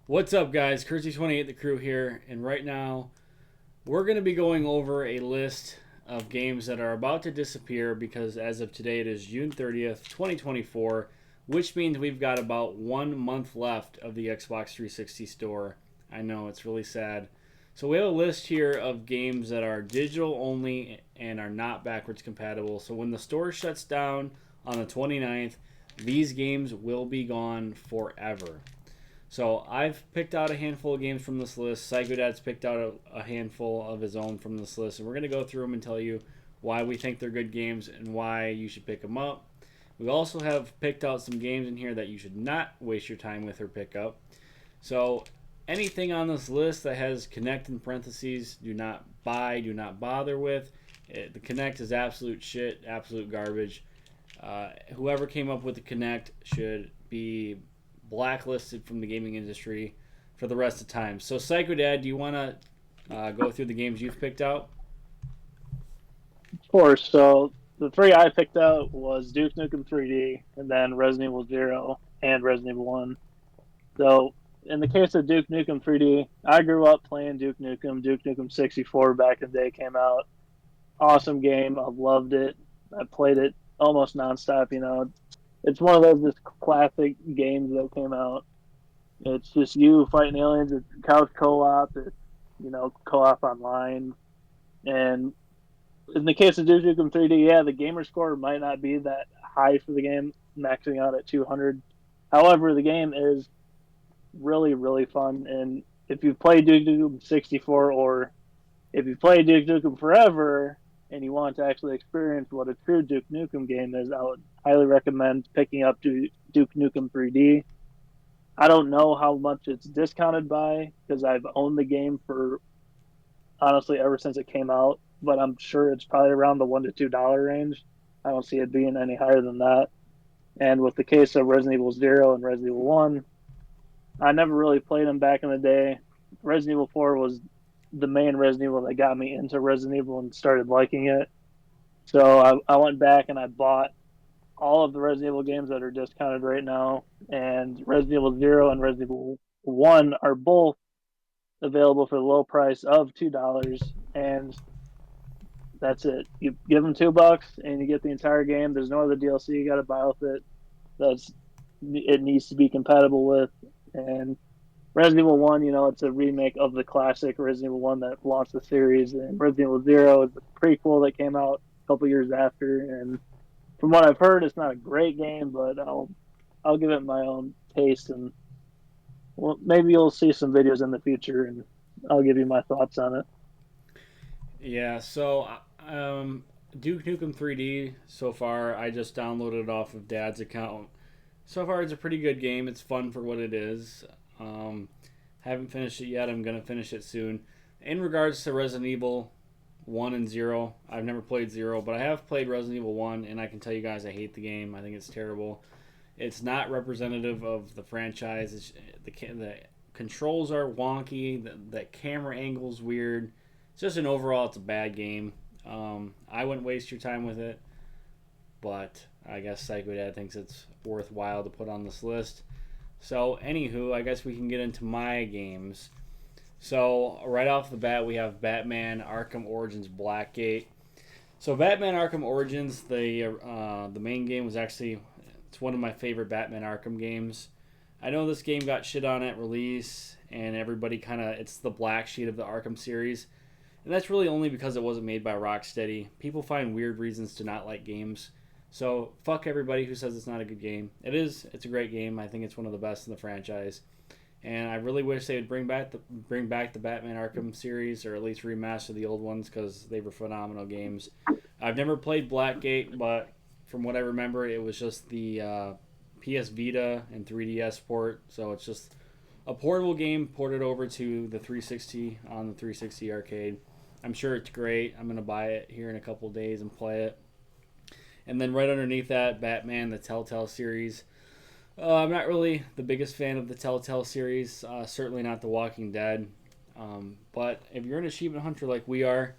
What's up, guys? Kersey28, the crew here, and right now we're going to be going over a list of games that are about to disappear because as of today it is June 30th, 2024, which means we've got about 1 month left of the Xbox 360 store. I know, it's really sad. So we have a list here of games that are digital only and are not backwards compatible. So when the store shuts down on the 29th, these games will be gone forever. So I've picked out a handful of games from this list. Psychodad's picked out a handful of his own from this list, and we're going to go through them and tell you why we think they're good games and why you should pick them up. We also have picked out some games in here that you should not waste your time with or pick up. So anything on this list that has Connect in parentheses, do not buy, do not bother with. The Connect is absolute shit, absolute garbage. Whoever came up with the Connect should be blacklisted from the gaming industry for the rest of time. So, Psychodad, do you want to go through the games you've picked out? Of course. So the three I picked out was Duke Nukem 3D, and then Resident Evil Zero and Resident Evil One. So in the case of Duke Nukem 3D, I grew up playing Duke Nukem. Duke Nukem 64 back in the day came out. Awesome game. I loved it. I played it almost nonstop. It's one of those just classic games that came out. It's just you fighting aliens. It's couch co-op. It's co-op online. And in the case of Duke Nukem 3D, yeah, the gamer score might not be that high for the game, maxing out at 200. However, the game is really, really fun. And if you've played Duke Nukem 64 or if you've played Duke Nukem Forever and you want to actually experience what a true Duke Nukem game is, I would highly recommend picking up Duke Nukem 3D. I don't know how much it's discounted by because I've owned the game for honestly ever since it came out, but I'm sure it's probably around the $1 to $2 range. I don't see it being any higher than that. And with the case of Resident Evil Zero and Resident Evil One, I never really played them back in the day. Resident Evil 4 was the main Resident Evil that got me into Resident Evil and started liking it. So I went back and I bought all of the Resident Evil games that are discounted right now. And Resident Evil Zero and Resident Evil One are both available for the low price of $2. And that's it. You give them $2 and you get the entire game. There's no other DLC you got to buy with it. That's it needs to be compatible with. And Resident Evil One, it's a remake of the classic Resident Evil One that launched the series, and Resident Evil Zero is the prequel that came out a couple years after. And from what I've heard, it's not a great game, but I'll give it my own taste, and well, maybe you'll see some videos in the future, and I'll give you my thoughts on it. Yeah, so Duke Nukem 3D so far, I just downloaded it off of Dad's account. So far, it's a pretty good game. It's fun for what it is. Um, haven't finished it yet. I'm going to finish it soon. In regards to Resident Evil 1 and 0, I've never played 0, but I have played Resident Evil 1, and I can tell you guys I hate the game. I think it's terrible. It's not representative of the franchise. The controls are wonky. The camera angle's weird. It's just an overall, it's a bad game. I wouldn't waste your time with it, but I guess Psycho Dad thinks it's worthwhile to put on this list. So, anywho, I guess we can get into my games. So, right off the bat, we have Batman Arkham Origins Blackgate. So, Batman Arkham Origins, the main game was actually it's one of my favorite Batman Arkham games. I know this game got shit on at release, and everybody kind of it's the black sheet of the Arkham series, and that's really only because it wasn't made by Rocksteady. People find weird reasons to not like games. So fuck everybody who says it's not a good game. It is. It's a great game. I think it's one of the best in the franchise. And I really wish they would bring back the Batman Arkham series, or at least remaster the old ones, because they were phenomenal games. I've never played Blackgate, but from what I remember, it was just the PS Vita and 3DS port. So it's just a portable game ported over to the 360 on the 360 arcade. I'm sure it's great. I'm gonna buy it here in a couple of days and play it. And then right underneath that, Batman, the Telltale series. I'm not really the biggest fan of the Telltale series. Certainly not The Walking Dead. But if you're an achievement hunter like we are,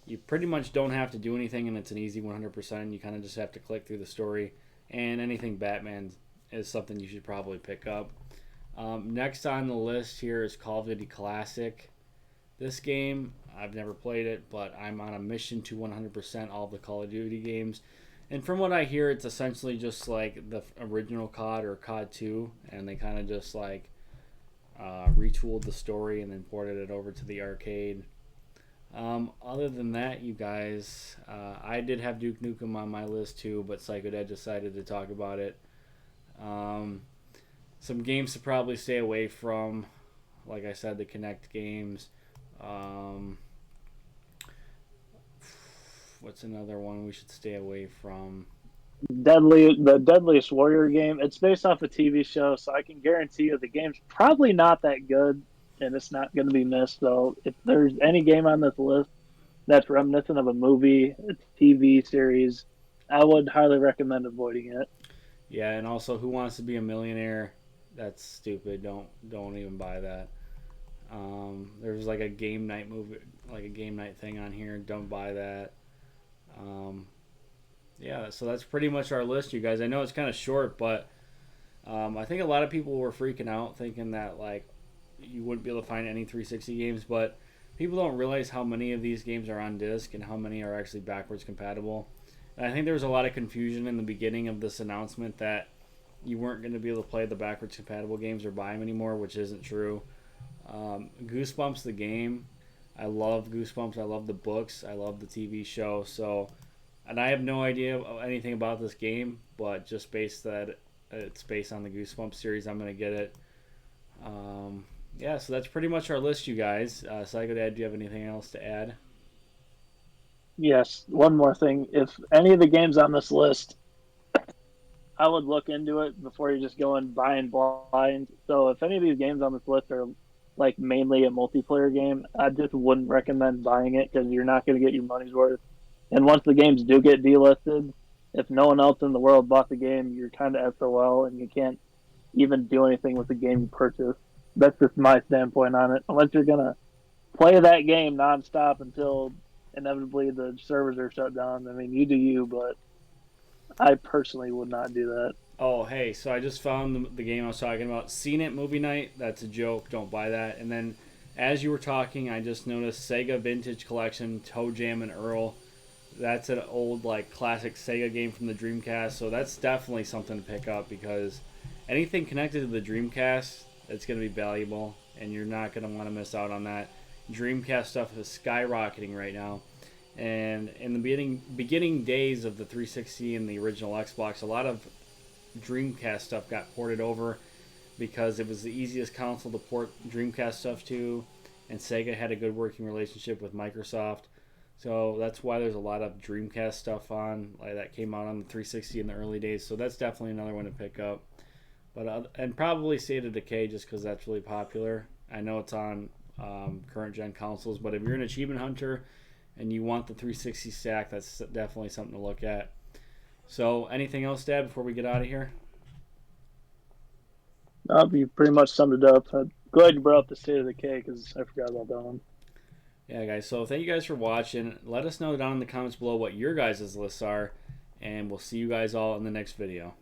you pretty much don't have to do anything, and it's an easy 100%. You kind of just have to click through the story, and anything Batman is something you should probably pick up. Next on the list here is Call of Duty Classic. This game, I've never played it, but I'm on a mission to 100% all of the Call of Duty games. And from what I hear, it's essentially just like the original COD or COD 2, and they kind of just like retooled the story and then ported it over to the arcade. Other than that, you guys, I did have Duke Nukem on my list too, but Psychodad decided to talk about it. Um, some games to probably stay away from, like I said, the Kinect games. Um, what's another one we should stay away from? The Deadliest Warrior game. It's based off a TV show, so I can guarantee you the game's probably not that good, and it's not going to be missed. So if there's any game on this list that's reminiscent of a movie, a TV series, I would highly recommend avoiding it. Yeah, and also Who Wants to Be a Millionaire? That's stupid. Don't even buy that. There's like a game night movie, like a game night thing on here. Don't buy that. Um, yeah, so that's pretty much our list, you guys. I know it's kind of short, but I think a lot of people were freaking out thinking that like you wouldn't be able to find any 360 games, but people don't realize how many of these games are on disc and how many are actually backwards compatible. And I think there was a lot of confusion in the beginning of this announcement that you weren't going to be able to play the backwards compatible games or buy them anymore, which isn't true. Goosebumps the game. I love Goosebumps. I love the books. I love the TV show. So, and I have no idea anything about this game, but just based that it's based on the Goosebumps series, I'm gonna get it. Yeah, so that's pretty much our list, you guys. Psycho Dad, do you have anything else to add? Yes, one more thing. If any of the games on this list, I would look into it before you just go and buying blind. So if any of these games on this list are like mainly a multiplayer game, I just wouldn't recommend buying it because you're not going to get your money's worth. And once the games do get delisted, if no one else in the world bought the game, you're kind of SOL and you can't even do anything with the game you purchased. That's just my standpoint on it. Unless you're gonna play that game nonstop until inevitably the servers are shut down. I mean, you do you, but I personally would not do that. Oh, hey, so I just found the game I was talking about. Seen It Movie Night. That's a joke. Don't buy that. And then, as you were talking, I just noticed Sega Vintage Collection, Toe Jam and Earl. That's an old, like, classic Sega game from the Dreamcast. So that's definitely something to pick up because anything connected to the Dreamcast, it's going to be valuable, and you're not going to want to miss out on that. Dreamcast stuff is skyrocketing right now. And in the beginning days of the 360 and the original Xbox, a lot of Dreamcast stuff got ported over because it was the easiest console to port Dreamcast stuff to, and Sega had a good working relationship with Microsoft. So that's why there's a lot of Dreamcast stuff on like that came out on the 360 in the early days. So that's definitely another one to pick up. But and probably State of Decay just because that's really popular. I know it's on current gen consoles, but if you're an achievement hunter and you want the 360 stack, that's definitely something to look at. So, anything else, Dad, before we get out of here? You pretty much summed it up. I'm glad you brought up the State of Decay because I forgot about that one. Yeah, guys. So, thank you guys for watching. Let us know down in the comments below what your guys' lists are, and we'll see you guys all in the next video.